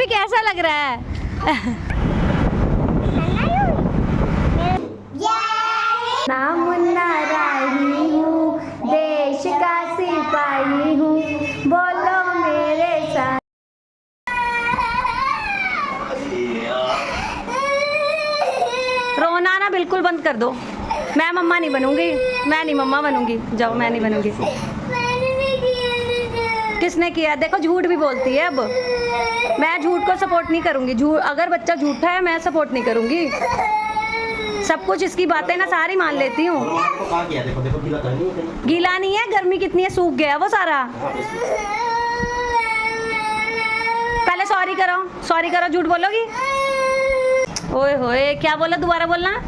भी कैसा लग रहा है? ना मुन्ना राही हूँ, देश का सिपाही हूँ, बोलो मेरे साथ। रोना ना बिल्कुल बंद कर दो। मैं मम्मा नहीं बनूंगी, मैं नहीं मम्मा बनूंगी। जाओ, मैं नहीं बनूंगी। किसने किया? देखो झूठ भी बोलती है। अब मैं झूठ को सपोर्ट नहीं करूंगी। झूठ, अगर बच्चा झूठा है मैं सपोर्ट नहीं करूंगी। सब कुछ इसकी बातें ना सारी मान लेती हूँ। गीला नहीं है, गर्मी कितनी है, सूख गया वो सारा। पहले सॉरी करो, सॉरी करो। झूठ बोलोगी? ओए होए, क्या बोला? दोबारा बोलना।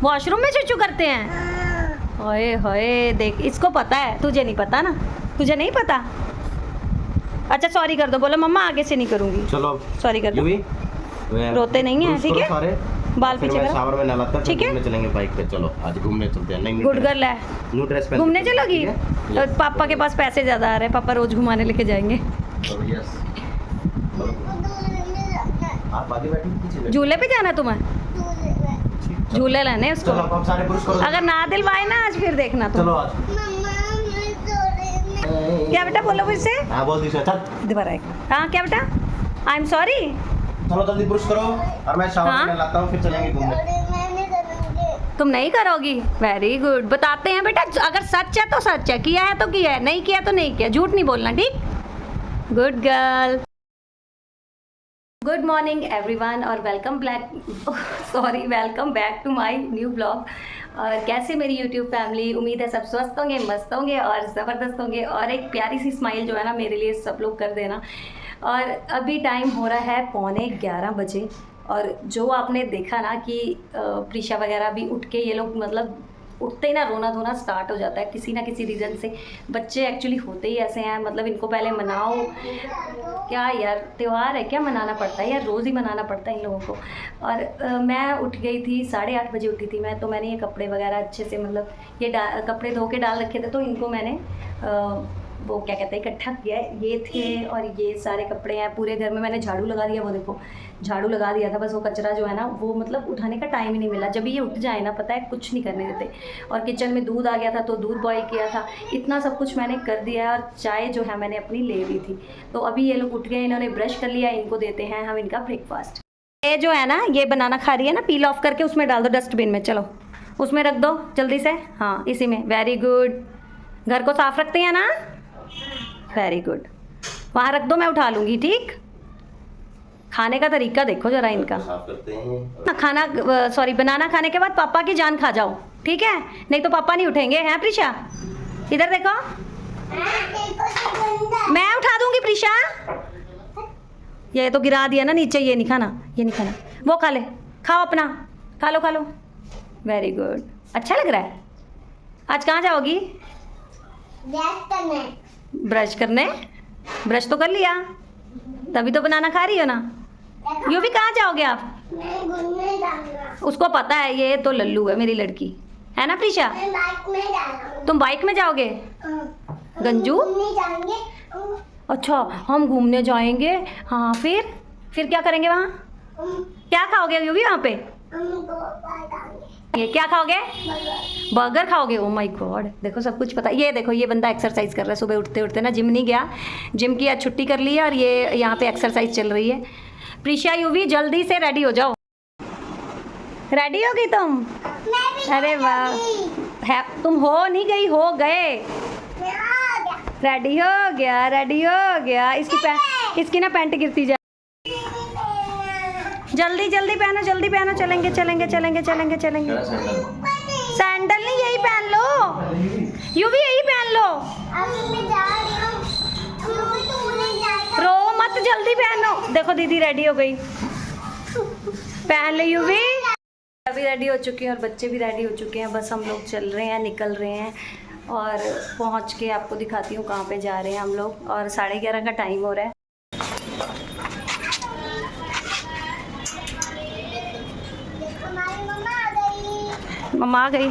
वॉशरूम में चूचू करते हैं? ओए होए, देख इसको पता है, तुझे नहीं पता ना, तुझे नहीं पता। अच्छा सॉरी कर दो, बोलो मम्मा आगे से नहीं करूंगी। चलो सॉरी कर दो। रोते नहीं है, ठीक है? बाल पीछे करो, शावर में नहलाता, ठीक है? घूमने चलेंगे बाइक पे। चलो आज घूमने चलते हैं। नहीं गुड गर्ल है। न्यू ड्रेस पहन घूमने चलोगी? तो पापा के पास पैसे ज़्यादा आ रहे हैं, पापा रोज घुमाने लेके जाएंगे। आप आगे बैठो, पीछे झूले पे जाना तुम्हें? झूले लेने उसको। चलो आप सारे पुरुष करो। अगर ना दिलवाए ना आज, फिर देखना तुम। चलो आज। क्या बेटा बोलो मुझसे? हाँ बोल दी। चल दोबारा एक। हाँ क्या बेटा? I am sorry. चलो जल्दी पुरुष करो और मैं शावर में नहलाता हूँ, फिर चलेंगे घूमने। तुम नहीं करोगी? Very good. बताते हैं बेटा, अगर सच है तो सच है, किया है तो किया है, नहीं किया तो नहीं किया। झूठ नहीं बोलना, ठीक? Good girl. Good morning everyone और welcome back to my new blog. और कैसे मेरी यूट्यूब फैमिली, उम्मीद है सब स्वस्थ होंगे, मस्त होंगे और ज़बरदस्त होंगे। और एक प्यारी सी स्माइल जो है ना मेरे लिए सब लोग कर देना। और अभी टाइम हो रहा है 11:15 बजे। और जो आपने देखा ना कि प्रीशा वगैरह भी उठ के, ये लोग मतलब उठते ही ना रोना धोना स्टार्ट हो जाता है किसी ना किसी रीज़न से। बच्चे एक्चुअली होते ही ऐसे हैं, मतलब इनको पहले मनाओ। क्या यार, त्यौहार है क्या, मनाना पड़ता है यार, रोज़ ही मनाना पड़ता है इन लोगों को। और मैं उठ गई थी 8:30 बजे उठी थी मैं। तो मैंने ये कपड़े वगैरह अच्छे से, मतलब ये कपड़े धो के डाल रखे थे, तो इनको मैंने वो क्या कहते हैं इकट्ठा किया है। ये थे और ये सारे कपड़े हैं। पूरे घर में मैंने झाड़ू लगा दिया, वो देखो झाड़ू लगा दिया था। बस वो कचरा जो है ना, वो मतलब उठाने का टाइम ही नहीं मिला। जब ये उठ जाए ना, पता है कुछ नहीं करने देते। और किचन में दूध आ गया था तो दूध बॉईल किया था। इतना सब कुछ मैंने कर दिया है। और चाय जो है मैंने अपनी ले ली थी। तो अभी ये लोग उठ गए, इन्होंने ब्रश कर लिया। इनको देते हैं हम इनका ब्रेकफास्ट। ये जो है ना, ये बनाना खा रही है ना, पील ऑफ करके उसमें डाल दो डस्टबिन में। चलो उसमें रख दो जल्दी से। हाँ इसी में। Very good. घर को साफ रखते हैं ना? Very good. वहाँ रख दो, मैं उठा लूँगी, ठीक? खाने का तरीका देखो जरा इनका। साफ करते हैं। खाना बनाना खाने के बाद पापा की जान खा जाओ, ठीक है? नहीं तो पापा नहीं उठेंगे, हैं प्रीशा? इधर देखो, मैं उठा दूंगी प्रीशा। ये तो गिरा दिया ना नीचे। ये नहीं खाना, ये नहीं खाना। वो खा ले, खाओ अपना, खा लो खा लो। Very good. अच्छा लग रहा है। आज कहाँ जाओगी? ब्रश करने। ब्रश तो कर लिया, तभी तो बनाना खा रही हो ना। यू भी कहाँ जाओगे आप? उसको पता है, ये तो लल्लू है मेरी लड़की, है ना प्रीशा? तुम बाइक में जाओगे? गंजू? अच्छा हम घूमने जाएंगे। हाँ फिर क्या करेंगे वहाँ? क्या खाओगे यू भी वहाँ पे? ये क्या खाओगे? बर्गर खाओगे? ओ माय गॉड, देखो सब कुछ पता। ये देखो, ये बंदा एक्सरसाइज कर रहा है सुबह उठते उठते ना। जिम नहीं गया, जिम की आज छुट्टी कर ली है। और ये यहाँ पे एक्सरसाइज चल रही है। प्रीशा यूवी जल्दी से रेडी हो जाओ। रेडी होगी तुम? अरे वाह, तुम हो नहीं गई, हो गए। रेडी हो गया, रेडी हो गया। इसकी ना पैंट गिरती जा। जल्दी जल्दी पहनो, जल्दी पहनो। चलेंगे चलेंगे चलेंगे चलेंगे चलेंगे। सैंडल नहीं, यही पहन लो। यू भी यही पहन लो। रो मत, जल्दी पहनो। देखो दीदी रेडी हो गई, पहन ले यू भी। अभी रेडी हो चुके हैं और बच्चे भी रेडी हो चुके हैं। बस हम लोग चल रहे हैं, निकल रहे हैं। और पहुंच के आपको दिखाती हूँ कहाँ पे जा रहे हैं हम लोग। और 11:30 का टाइम हो रहा है। मम्मा आ गई।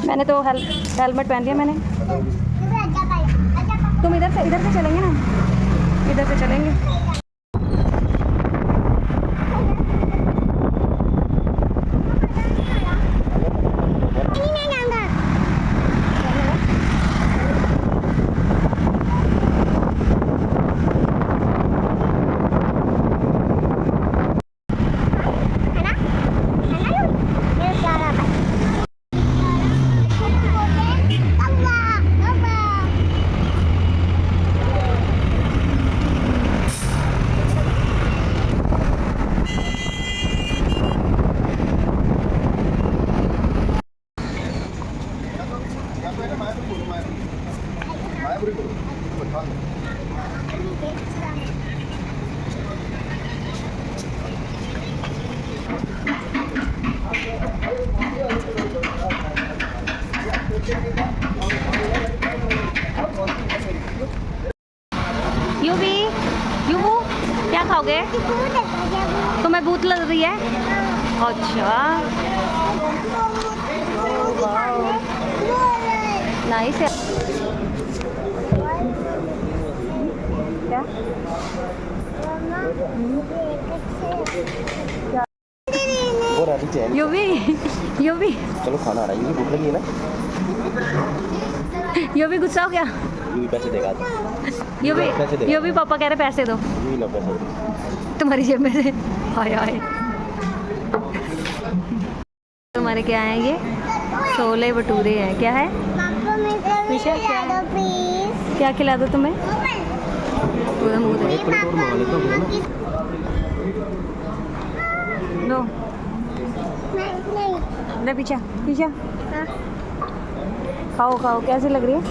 मैंने तो हेलमेट पहन लिया मैंने। तुम इधर से चलेंगे ना, इधर से चलेंगे। खाओगे? तुम्हें भूख लग रही है? अच्छा, नाइस है। क्या? वो रानी चैन। यो भी चलो खाना आ रहा है, ये भूख लगी है ना। यो भी गुस्सा हो गया। ये भी पैसे देगा। यो भी पापा कह रहे पैसे दो। ये भी लो पैसे। तुम्हारी जेब में से हाय हाय। तुम्हारे क्या है ये? छोले भटूरे हैं। क्या है? क्या क्या खिला दो तुम्हें? पूरा मुंह दे लो। ले पीछा पीछा। खाओ खाओ, कैसी लग रही है?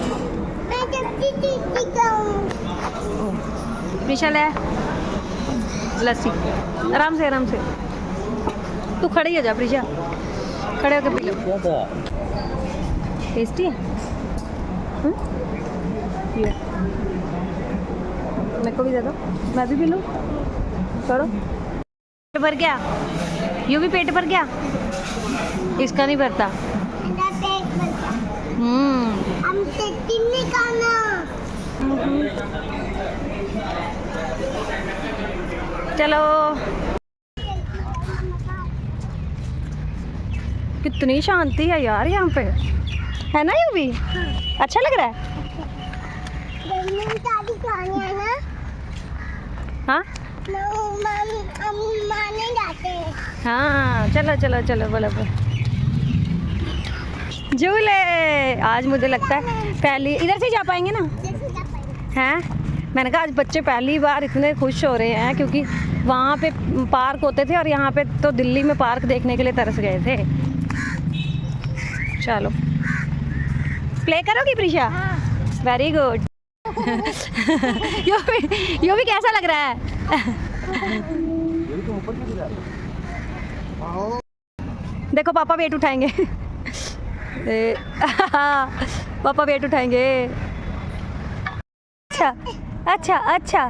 पीछा ले लस्सी। आराम से आराम से। तू खड़ी हो जा प्रीशा, खड़े होकर पी लो। टेस्टी है। ले मेरे को भी दे दो, मैं भी पी लूँ। करो। पेट भर गया? यूं भी पेट भर गया? इसका नहीं भरता। चलो। कितनी शांति है यार यहाँ पे, है ना? यू भी अच्छा लग रहा है। हाँ हाँ, चलो चलो चलो, बोलो बोलो। झूले आज मुझे लगता है पहली इधर से जा पाएंगे ना? हैं? मैंने कहा आज बच्चे पहली बार इतने खुश हो रहे हैं, क्योंकि वहाँ पे पार्क होते थे और यहाँ पे तो दिल्ली में पार्क देखने के लिए तरस गए थे। चलो प्ले करोगी प्रीशा? Very good. यो भी कैसा लग रहा है? देखो पापा वेट उठाएंगे। पापा वेट उठाएंगे। अच्छा अच्छा अच्छा,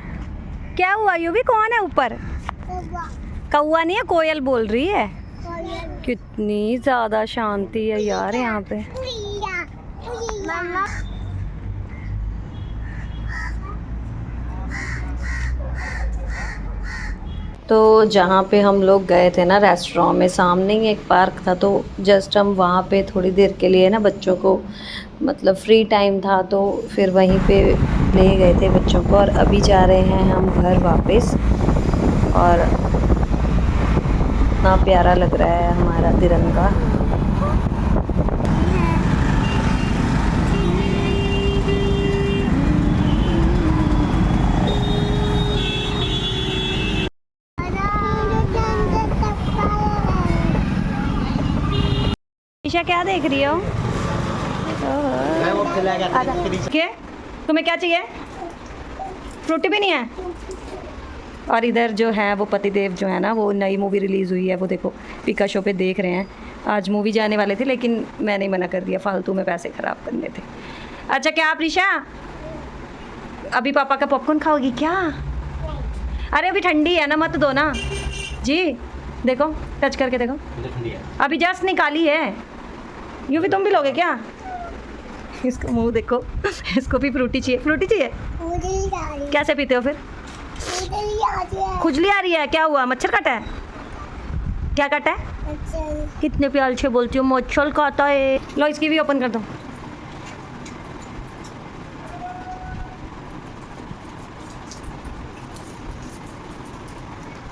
क्या हुआ? यू भी कौन है ऊपर? कौवा नहीं है, कोयल बोल रही है। कितनी ज़्यादा शांति है यार यहाँ पे। तो जहाँ पे हम लोग गए थे ना रेस्टोरेंट में, सामने ही एक पार्क था, तो जस्ट हम वहाँ पे थोड़ी देर के लिए ना बच्चों को, मतलब फ्री टाइम था तो फिर वहीं पे ले गए थे बच्चों को। और अभी जा रहे हैं हम घर वापस। और इतना प्यारा लग रहा है हमारा तिरंगा। ईशा क्या देख रही हो? मैं वो खिला गया था। क्या? तुम्हें क्या चाहिए? फ्रूटी भी नहीं है? और इधर जो है वो पतिदेव जो है ना, वो नई मूवी रिलीज़ हुई है, वो देखो पिका शो पे देख रहे हैं। आज मूवी जाने वाले थे लेकिन मैंने मना कर दिया, फालतू में पैसे ख़राब करने थे। अच्छा क्या प्रीशा, अभी पापा का पॉपकॉर्न खाओगी क्या? अरे अभी ठंडी है ना, मत दो ना जी। देखो टच करके देखो, अभी जस्ट निकाली है। यूँ भी तुम भी लोगे क्या? इसका मुंह देखो। इसको भी फ्रूटी चाहिए। फ्रूटी चाहिए? कैसे पीते हो फिर? खुजली आ रही है? क्या हुआ? मच्छर काटा है? क्या काटा है? कितने प्यार से बोलती हो, मच्छर काटा है। लो इसकी भी ओपन कर दो।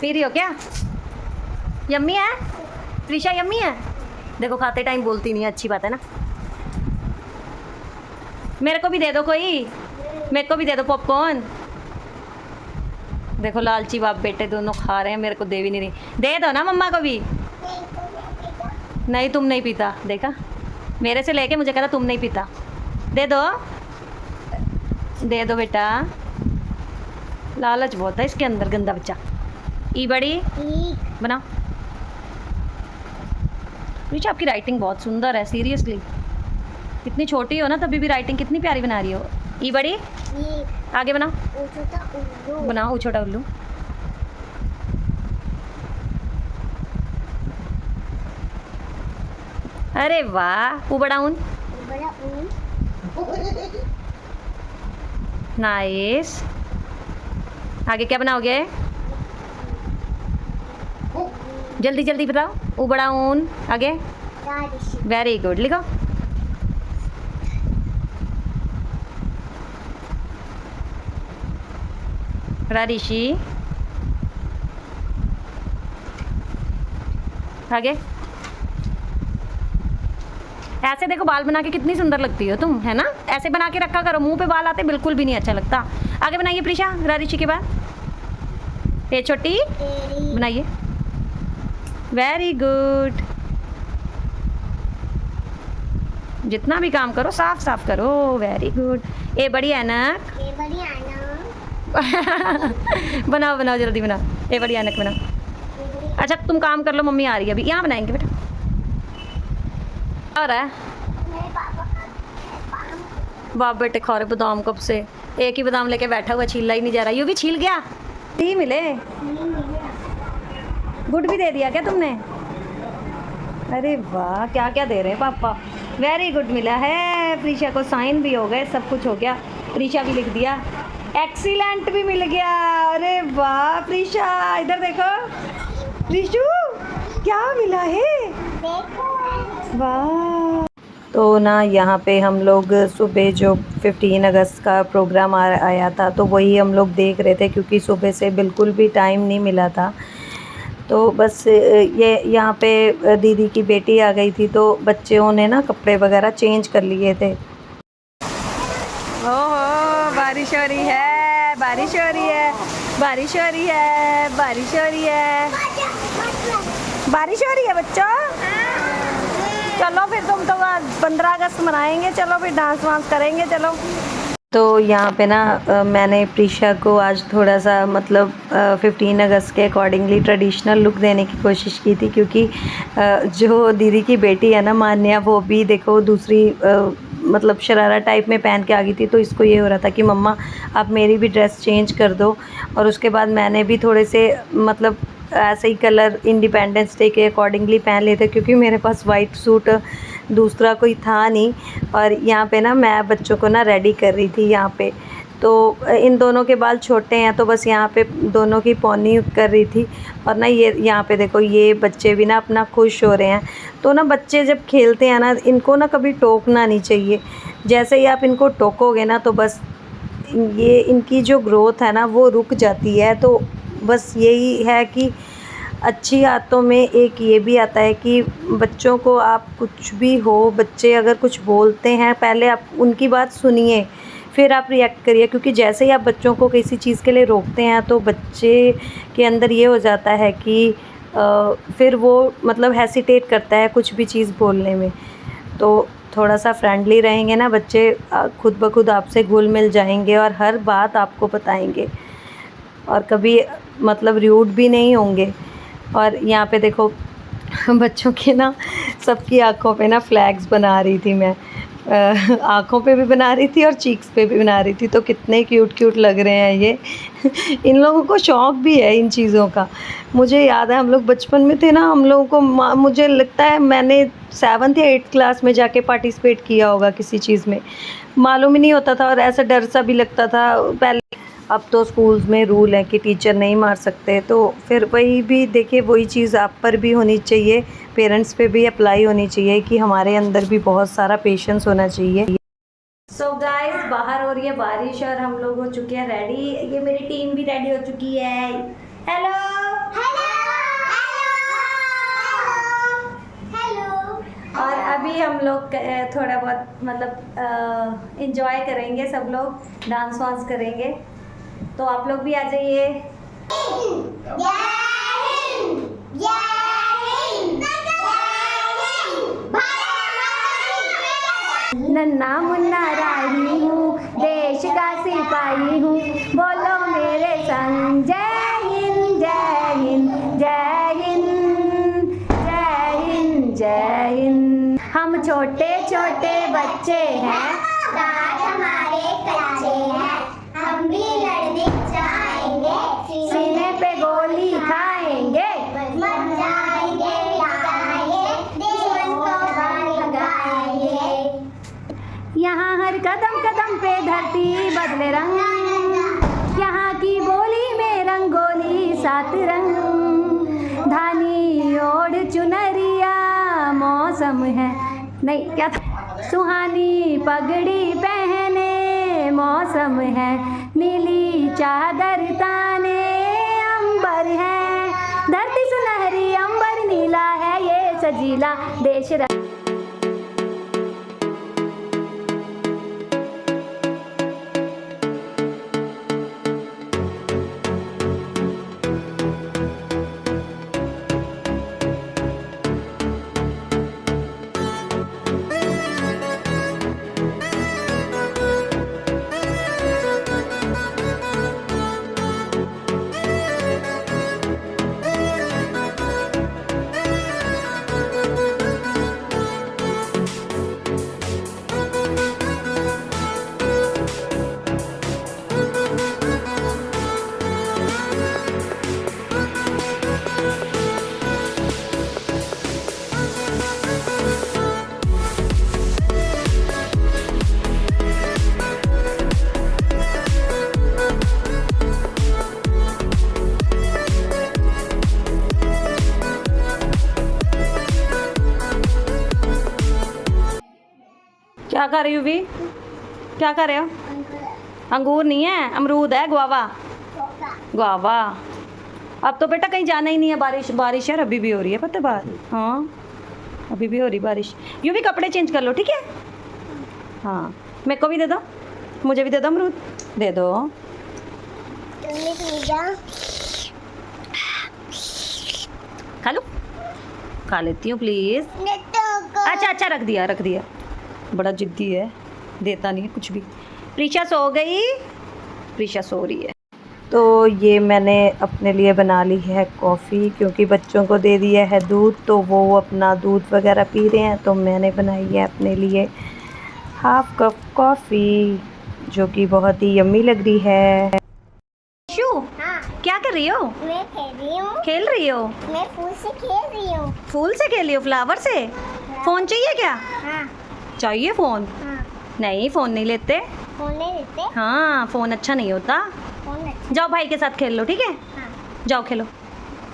पी रही हो क्या? यम्मी है प्रीशा? यम्मी है? देखो खाते टाइम बोलती नहीं है, अच्छी बात है ना। मेरे को भी दे दो कोई, मेरे को भी दे दो पॉपकॉर्न। देखो लालची बाप बेटे दोनों खा रहे हैं, मेरे को दे भी नहीं रही। दे दो ना मम्मा को भी। नहीं तुम नहीं पीता, देखा मेरे से लेके मुझे कहता तुम नहीं पीता। दे दो, दे दो बेटा। लालच बहुत है इसके अंदर, गंदा बच्चा। ई बड़ी बनाओ। नीचे आपकी राइटिंग बहुत सुंदर है, सीरियसली। इतनी छोटी हो ना तभी भी राइटिंग कितनी प्यारी बना रही हो। ई बड़ी आगे बनाओ, बनाओ छोटा उल्लू। अरे वाह, बड़ा ऊन। नाइस। आगे क्या बनाओगे? जल्दी जल्दी बताओ। बड़ा ऊन। आगे? वेरी गुड, लिखो। ऋषि। आगे? ऐसे देखो बाल बना के कितनी सुंदर लगती हो तुम, है ना? ऐसे बना के रखा करो, मुंह पे बाल आते बिल्कुल भी नहीं अच्छा लगता। आगे बनाइए प्रीशा, ऋषि के बाद। ये छोटी बनाइए। Very good. जितना भी काम करो साफ साफ करो। Very good. ए बड़ी ऐनक। बनाओ बनाओ, जल्दी बनाओ। ए बड़ी ऐनक बनाओ। अच्छा तुम काम कर लो, मम्मी आ रही है अभी। यहाँ बनाएंगे बेटा। और है बाप बेटे खा रहे बादाम कब से। एक ही बादाम लेके बैठा हुआ, छीला ही नहीं जा रहा। यू भी छील गया? नहीं मिले। गुड भी दे दिया क्या तुमने? अरे वाह, क्या क्या दे रहे हैं पापा। वेरी गुड मिला है प्रीशा को, साइन भी हो गए, सब कुछ हो गया। प्रीशा भी लिख दिया। एक्सीलेंट भी मिल गया। अरे वाह प्रीशा, इधर देखो। प्रीशु क्या मिला है? वाह। तो ना यहाँ पे हम लोग सुबह जो 15 अगस्त का प्रोग्राम आया था, तो वही हम लोग देख रहे थे, क्योंकि सुबह से बिल्कुल भी टाइम नहीं मिला था। तो बस ये यहाँ पे दीदी की बेटी आ गई थी, तो बच्चों ने ना कपड़े वगैरह चेंज कर लिए थे। ओहो बारिश हो रही है, बारिश हो रही है, बारिश हो रही है, बारिश हो रही है, बारिश हो रही है बच्चों। चलो फिर तुम तो 15 अगस्त मनाएंगे, चलो फिर डांस वांस करेंगे, चलो। तो यहाँ पे ना मैंने प्रीशा को आज थोड़ा सा मतलब 15 अगस्त के अकॉर्डिंगली ट्रेडिशनल लुक देने की कोशिश की थी, क्योंकि जो दीदी की बेटी है ना मान्या, वो भी देखो दूसरी मतलब शरारा टाइप में पहन के आ गई थी। तो इसको ये हो रहा था कि मम्मा आप मेरी भी ड्रेस चेंज कर दो। और उसके बाद मैंने भी थोड़े से मतलब ऐसे ही कलर इंडिपेंडेंस डे के अकॉर्डिंगली पहन लिए थे, क्योंकि मेरे पास वाइट सूट दूसरा कोई था नहीं। और यहाँ पे ना मैं बच्चों को ना रेडी कर रही थी यहाँ पे। तो इन दोनों के बाल छोटे हैं, तो बस यहाँ पे दोनों की पौनी कर रही थी। और ना ये यहाँ पे देखो, ये बच्चे भी ना अपना खुश हो रहे हैं। तो ना बच्चे जब खेलते हैं ना, इनको ना कभी टोकना नहीं चाहिए। जैसे ही आप इनको टोकोगे ना, तो बस ये इनकी जो ग्रोथ है ना वो रुक जाती है। तो बस यही है कि अच्छी आदतों में एक ये भी आता है कि बच्चों को आप कुछ भी हो, बच्चे अगर कुछ बोलते हैं पहले आप उनकी बात सुनिए, फिर आप रिएक्ट करिए। क्योंकि जैसे ही आप बच्चों को किसी चीज़ के लिए रोकते हैं, तो बच्चे के अंदर ये हो जाता है कि फिर वो मतलब हेसिटेट करता है कुछ भी चीज़ बोलने में। तो थोड़ा सा फ्रेंडली रहेंगे ना बच्चे, खुद ब खुद आपसे घुल मिल जाएंगे और हर बात आपको बताएंगे, और कभी मतलब र्यूड भी नहीं होंगे। और यहाँ पे देखो बच्चों के ना सबकी आँखों पे ना फ्लैग्स बना रही थी मैं। आँखों पे भी बना रही थी और चीक्स पे भी बना रही थी। तो कितने क्यूट क्यूट लग रहे हैं ये। इन लोगों को शौक़ भी है इन चीज़ों का। मुझे याद है हम लोग बचपन में थे ना, हम लोगों को मुझे लगता है मैंने 7th या 8th क्लास में जाके पार्टिसिपेट किया होगा किसी चीज़ में। मालूम ही नहीं होता था और ऐसा डर सा भी लगता था पहले। अब तो स्कूल्स में रूल है कि टीचर नहीं मार सकते। तो फिर वही भी देखिए, वही चीज़ आप पर भी होनी चाहिए, पेरेंट्स पे भी अप्लाई होनी चाहिए कि हमारे अंदर भी बहुत सारा पेशेंस होना चाहिए। सो गाइस, बाहर हो रही है बारिश और हम लोग हो चुके हैं रेडी। ये मेरी टीम भी रेडी हो चुकी है। Hello hello hello. और अभी हम लोग थोड़ा बहुत मतलब इंजॉय करेंगे, सब लोग डांस वांस करेंगे। तो आप लोग भी आ जाइए। नन्ना मुन्ना राही हूँ, देश का सिपाही हूँ, बोलो मेरे संग जय हिंद जय हिंद जय हिंद जय हिंद जय हिंद। हम छोटे छोटे बच्चे हैं, दांत हमारे कच्चे हैं, हम भी लड़ने जाएंगे, सीने पे गोली खाएंगे, मर जाएंगे, दुश्मन को धरती बदले रंग, यहाँ की बोली में रंगोली 7 रंग, धानी ओढ़ चुनरिया मौसम है, नहीं क्या था, सुहानी पगड़ी पहने मौसम है, नीली चादर ताने अंबर है, धरती सुनहरी अंबर नीला है, ये सजीला देश क्या कर रही हो भी? क्या कर रहे हो? अंगूर नहीं है, अमरूद है, गुआवा। गुआवा। अब तो बेटा कहीं जाना ही नहीं है, बारिश बारिश यार अभी भी हो रही है, पता है बात? हाँ अभी भी हो रही बारिश। यूँ भी कपड़े चेंज कर लो, ठीक है? हाँ मेरे को भी दे दो, मुझे भी दे दो अमरूद, दे दो। खा लो, खा लेती हूँ प्लीज़। अच्छा अच्छा रख दिया रख दिया, बड़ा जिद्दी है, देता नहीं है कुछ भी। प्रीशा सो गई, प्रीशा सो रही है। तो ये मैंने अपने लिए बना ली है कॉफ़ी, क्योंकि बच्चों को दे दिया है दूध तो वो अपना दूध वगैरह पी रहे हैं, तो मैंने बनाई है अपने लिए हाफ कप कॉफ़ी, जो कि बहुत ही यम्मी लग रही है। शू हाँ, क्या कर रही हो? मैं खेल रही हूँ। खेल रही हो? मैं फूल से खेल रही हूँ। फूल से खेल रही हो, फ्लावर से? फ़ोन चाहिए क्या? हाँ चाहिए फ़ोन? हाँ, नहीं फ़ोन नहीं लेते। फोन नहीं देते। हाँ फ़ोन अच्छा नहीं होता। फोन अच्छा। जाओ भाई के साथ खेल लो, ठीक है? हाँ, जाओ खेलो।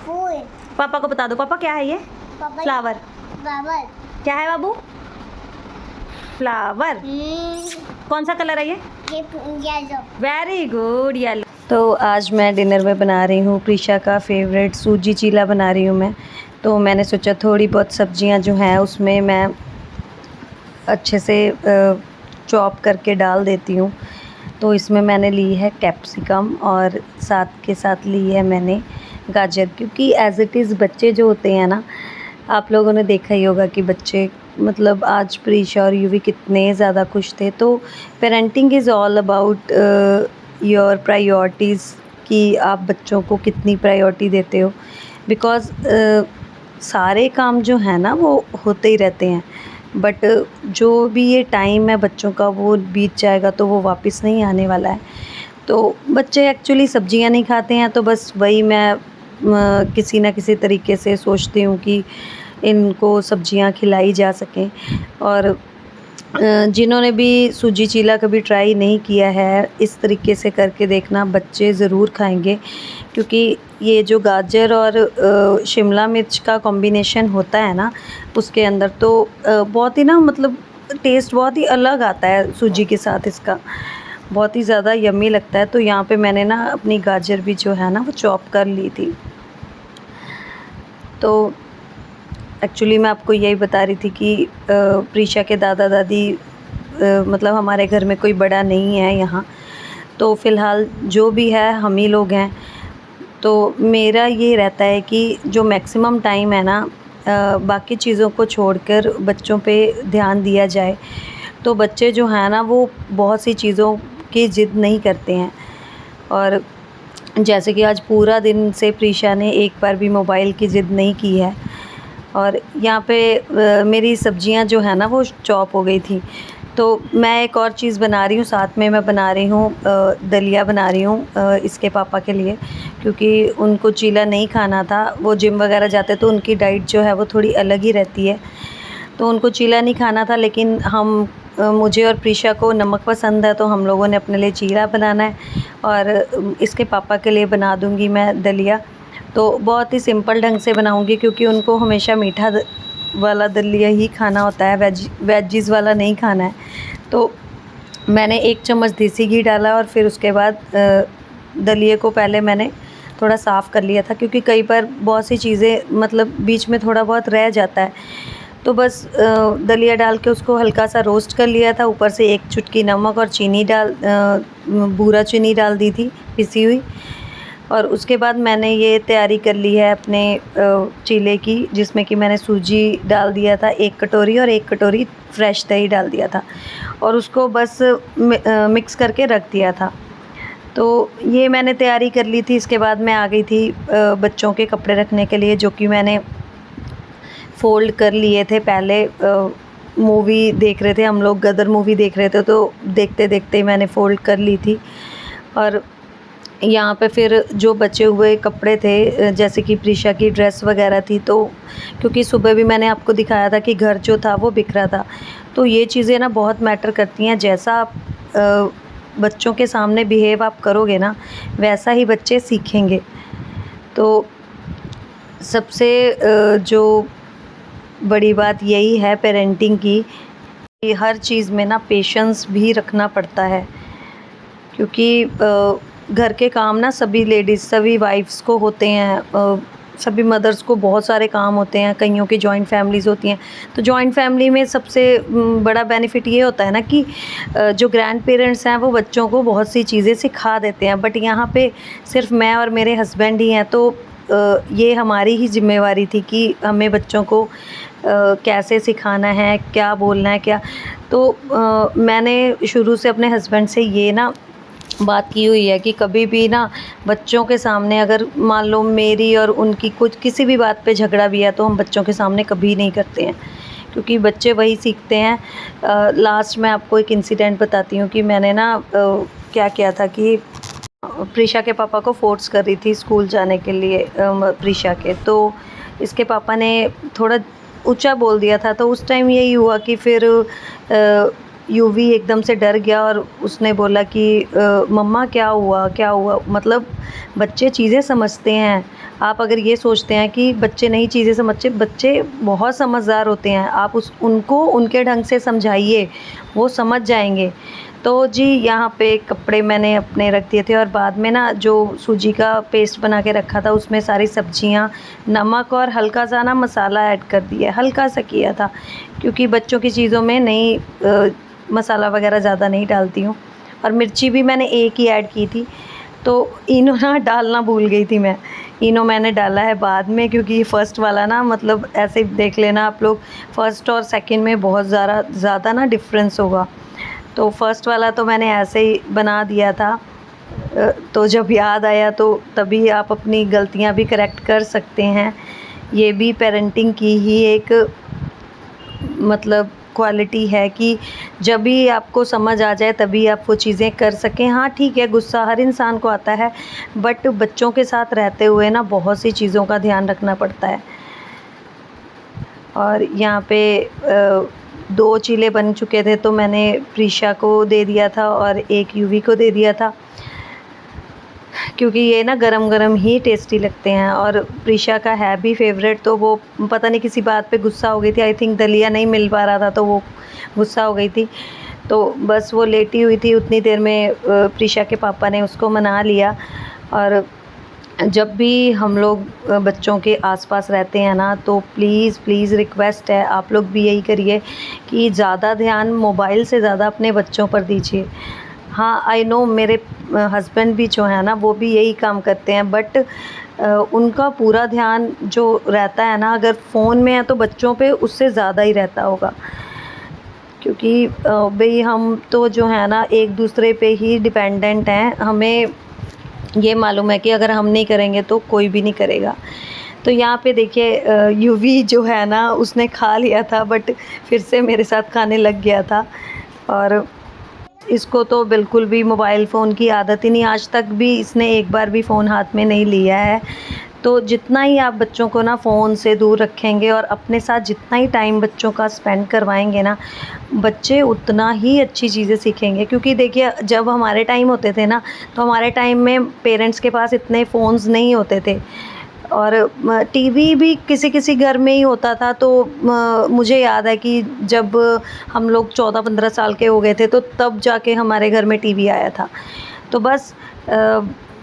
फूल। पापा को बता दो, पापा क्या है ये? पापा फ्लावर। फ्लावर। क्या है बाबू? फ्लावर। कौन सा कलर है ये? येलो। Very good, yellow. तो आज मैं डिनर में बना रही हूँ प्रीशा का फेवरेट सूजी चीला बना रही हूँ मैं। तो मैंने सोचा थोड़ी बहुत सब्जियाँ जो हैं उसमें मैं अच्छे से चॉप करके डाल देती हूँ। तो इसमें मैंने ली है कैप्सिकम और साथ के साथ ली है मैंने गाजर, क्योंकि एज़ इट इज़ बच्चे जो होते हैं ना, आप लोगों ने देखा ही होगा कि बच्चे मतलब आज प्रीशा और यूवी कितने ज़्यादा खुश थे। तो parenting is all about your priorities, कि आप बच्चों को कितनी प्रायोरिटी देते हो, बिकॉज़ सारे काम जो है ना वो होते ही रहते हैं, बट जो भी ये टाइम है बच्चों का वो बीत जाएगा तो वो वापस नहीं आने वाला है। तो बच्चे एक्चुअली सब्जियां नहीं खाते हैं, तो बस वही मैं किसी ना किसी तरीके से सोचती हूँ कि इनको सब्जियां खिलाई जा सकें। और जिन्होंने भी सूजी चीला कभी ट्राई नहीं किया है, इस तरीके से करके देखना, बच्चे ज़रूर खाएंगे, क्योंकि ये जो गाजर और शिमला मिर्च का कॉम्बिनेशन होता है ना उसके अंदर, तो बहुत ही ना मतलब टेस्ट बहुत ही अलग आता है सूजी के साथ, इसका बहुत ही ज़्यादा यम्मी लगता है। तो यहाँ पे मैंने ना अपनी गाजर भी जो है ना वो चॉप कर ली थी। तो एक्चुअली मैं आपको यही बता रही थी कि प्रीशा के दादा दादी मतलब हमारे घर में कोई बड़ा नहीं है यहाँ, तो फ़िलहाल जो भी है हम ही लोग हैं। तो मेरा ये रहता है कि जो मैक्सिमम टाइम है ना बाकी चीज़ों को छोड़कर बच्चों पे ध्यान दिया जाए, तो बच्चे जो हैं ना वो बहुत सी चीज़ों की ज़िद नहीं करते हैं। और जैसे कि आज पूरा दिन से प्रीशा ने एक बार भी मोबाइल की ज़िद नहीं की है। और यहाँ पे मेरी सब्जियां जो है ना वो चॉप हो गई थी। तो मैं एक और चीज़ बना रही हूँ, साथ में मैं बना रही हूँ दलिया बना रही हूँ इसके पापा के लिए, क्योंकि उनको चीला नहीं खाना था। वो जिम वगैरह जाते तो उनकी डाइट जो है वो थोड़ी अलग ही रहती है, तो उनको चीला नहीं खाना था। लेकिन हम मुझे और प्रीशा को नमक पसंद है तो हम लोगों ने अपने लिए चीला बनाना है, और इसके पापा के लिए बना दूँगी मैं दलिया। तो बहुत ही सिंपल ढंग से बनाऊँगी क्योंकि उनको हमेशा मीठा वाला दलिया ही खाना होता है, वेजीज़ वाला नहीं खाना है। तो मैंने 1 चम्मच देसी घी डाला और फिर उसके बाद दलिए को पहले मैंने थोड़ा साफ़ कर लिया था, क्योंकि कई बार बहुत सी चीज़ें मतलब बीच में थोड़ा बहुत रह जाता है। तो बस दलिया डाल के उसको हल्का सा रोस्ट कर लिया था। ऊपर से 1 चुटकी नमक और चीनी बूरा चीनी डाल दी थी पिसी हुई। और उसके बाद मैंने ये तैयारी कर ली है अपने चीले की, जिसमें कि मैंने सूजी डाल दिया था 1 कटोरी और 1 कटोरी फ्रेश दही डाल दिया था, और उसको बस मिक्स करके रख दिया था। तो ये मैंने तैयारी कर ली थी। इसके बाद मैं आ गई थी बच्चों के कपड़े रखने के लिए, जो कि मैंने फ़ोल्ड कर लिए थे पहले। मूवी देख रहे थे हम लोग, गदर मूवी देख रहे थे, तो देखते देखते ही मैंने फ़ोल्ड कर ली थी। और यहाँ पे फिर जो बचे हुए कपड़े थे, जैसे कि प्रीशा की ड्रेस वगैरह थी, तो क्योंकि सुबह भी मैंने आपको दिखाया था कि घर जो था वो बिखरा था, तो ये चीज़ें ना बहुत मैटर करती हैं। जैसा आप बच्चों के सामने बिहेव आप करोगे ना, वैसा ही बच्चे सीखेंगे। तो सबसे जो बड़ी बात यही है पेरेंटिंग की, कि हर चीज़ में ना पेशेंस भी रखना पड़ता है, क्योंकि घर के काम ना सभी लेडीज़, सभी वाइफ्स को होते हैं, सभी मदर्स को बहुत सारे काम होते हैं। कईयों की जॉइंट फैमिलीज़ होती हैं, तो जॉइंट फैमिली में सबसे बड़ा बेनिफिट ये होता है ना कि जो ग्रैंड पेरेंट्स हैं वो बच्चों को बहुत सी चीज़ें सिखा देते हैं। बट यहाँ पे सिर्फ मैं और मेरे हस्बैंड ही हैं, तो ये हमारी ही ज़िम्मेवारी थी कि हमें बच्चों को कैसे सिखाना है, क्या बोलना है, क्या। तो मैंने शुरू से अपने हस्बैंड से ये ना बात की हुई है कि कभी भी ना बच्चों के सामने, अगर मान लो मेरी और उनकी कुछ किसी भी बात पे झगड़ा भी है, तो हम बच्चों के सामने कभी नहीं करते हैं, क्योंकि बच्चे वही सीखते हैं। लास्ट में आपको एक इंसिडेंट बताती हूँ कि मैंने ना क्या किया था कि प्रीशा के पापा को फोर्स कर रही थी स्कूल जाने के लिए, प्रीशा के। तो इसके पापा ने थोड़ा ऊंचा बोल दिया था, तो उस टाइम यही हुआ कि फिर यूवी एकदम से डर गया और उसने बोला कि मम्मा क्या हुआ, क्या हुआ। मतलब बच्चे चीज़ें समझते हैं। आप अगर ये सोचते हैं कि बच्चे नहीं चीज़ें समझते, बच्चे बहुत समझदार होते हैं। आप उनको उनके ढंग से समझाइए, वो समझ जाएंगे। तो जी यहाँ पे कपड़े मैंने अपने रख दिए थे, और बाद में ना जो सूजी का पेस्ट बना के रखा था उसमें सारी सब्जियाँ, नमक और हल्का सा ना मसाला ऐड कर दिया, हल्का सा किया था, क्योंकि बच्चों की चीज़ों में नहीं मसाला वगैरह ज़्यादा नहीं डालती हूँ। और मिर्ची भी मैंने 1 ही ऐड की थी। तो इनो ना डालना भूल गई थी मैं। इनो मैंने डाला है बाद में, क्योंकि फ़र्स्ट वाला ना, मतलब ऐसे देख लेना आप लोग, फ़र्स्ट और सेकंड में बहुत ज़्यादा ना डिफरेंस होगा। तो फ़र्स्ट वाला तो मैंने ऐसे ही बना दिया था। तो जब याद आया तो तभी आप अपनी गलतियाँ भी करेक्ट कर सकते हैं। ये भी पेरेंटिंग की ही एक मतलब क्वालिटी है कि जब भी आपको समझ आ जाए तभी आप वो चीज़ें कर सकें। हाँ ठीक है, गुस्सा हर इंसान को आता है, बट बच्चों के साथ रहते हुए ना बहुत सी चीज़ों का ध्यान रखना पड़ता है। और यहाँ पे 2 चीले बन चुके थे, तो मैंने प्रीशा को दे दिया था और 1 यूवी को दे दिया था, क्योंकि ये ना गरम गरम ही टेस्टी लगते हैं। और प्रीशा का है भी फेवरेट, तो वो पता नहीं किसी बात पे गुस्सा हो गई थी। आई थिंक दलिया नहीं मिल पा रहा था, तो वो गुस्सा हो गई थी। तो बस वो लेटी हुई थी, उतनी देर में प्रीशा के पापा ने उसको मना लिया। और जब भी हम लोग बच्चों के आसपास रहते हैं ना, तो प्लीज़ रिक्वेस्ट है, आप लोग भी यही करिए कि ज़्यादा ध्यान मोबाइल से ज़्यादा अपने बच्चों पर दीजिए। हाँ आई नो, मेरे हस्बैंड भी जो है ना वो भी यही काम करते हैं, बट उनका पूरा ध्यान जो रहता है ना, अगर फ़ोन में है तो बच्चों पे उससे ज़्यादा ही रहता होगा, क्योंकि भाई हम तो जो है ना एक दूसरे पे ही डिपेंडेंट हैं। हमें ये मालूम है कि अगर हम नहीं करेंगे तो कोई भी नहीं करेगा। तो यहाँ पे देखिए यूवी जो है ना उसने खा लिया था, बट फिर से मेरे साथ खाने लग गया था। और इसको तो बिल्कुल भी मोबाइल फ़ोन की आदत ही नहीं, आज तक भी इसने एक बार भी फ़ोन हाथ में नहीं लिया है। तो जितना ही आप बच्चों को ना फ़ोन से दूर रखेंगे और अपने साथ जितना ही टाइम बच्चों का स्पेंड करवाएंगे ना, बच्चे उतना ही अच्छी चीज़ें सीखेंगे। क्योंकि देखिए जब हमारे टाइम होते थे ना, तो हमारे टाइम में पेरेंट्स के पास इतने फ़ोन्स नहीं होते थे और टीवी भी किसी किसी घर में ही होता था। तो मुझे याद है कि जब हम लोग 14-15 साल के हो गए थे, तो तब जाके हमारे घर में टीवी आया था। तो बस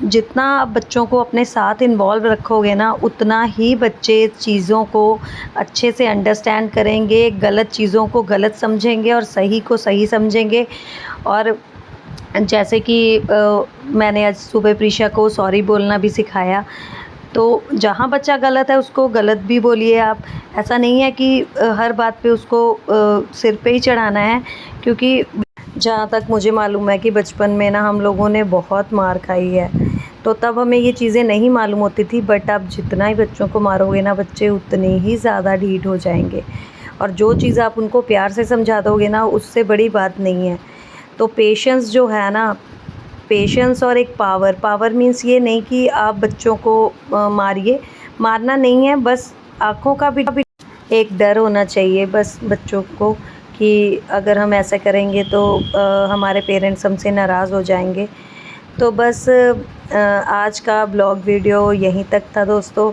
जितना आप बच्चों को अपने साथ इन्वॉल्व रखोगे ना, उतना ही बच्चे चीज़ों को अच्छे से अंडरस्टैंड करेंगे, गलत चीज़ों को गलत समझेंगे और सही को सही समझेंगे। और जैसे कि मैंने आज सुबह प्रीशा को सॉरी बोलना भी सिखाया। तो जहाँ बच्चा गलत है उसको गलत भी बोलिए आप। ऐसा नहीं है कि हर बात पे उसको सिर पे ही चढ़ाना है, क्योंकि जहाँ तक मुझे मालूम है कि बचपन में ना हम लोगों ने बहुत मार खाई है, तो तब हमें ये चीज़ें नहीं मालूम होती थी। बट आप जितना ही बच्चों को मारोगे ना, बच्चे उतने ही ज़्यादा ढीठ हो जाएंगे। और जो चीज़ आप उनको प्यार से समझा दोगे ना, उससे बड़ी बात नहीं है। तो पेशेंस जो है ना, पेशेंस और एक पावर मीन्स ये नहीं कि आप बच्चों को मारिए, मारना नहीं है, बस आँखों का भी एक डर होना चाहिए बस बच्चों को कि अगर हम ऐसा करेंगे तो हमारे पेरेंट्स हमसे नाराज़ हो जाएंगे। तो बस आज का ब्लॉग वीडियो यहीं तक था दोस्तों।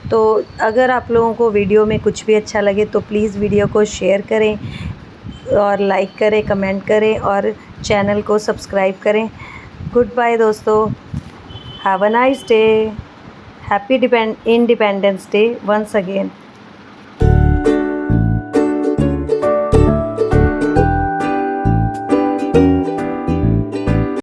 तो अगर आप लोगों को वीडियो में कुछ भी अच्छा लगे तो प्लीज़ वीडियो को शेयर करें और लाइक करें, कमेंट करें और चैनल को सब्सक्राइब करें। गुड बाय दोस्तों, have a nice day, happy Independence Day once again.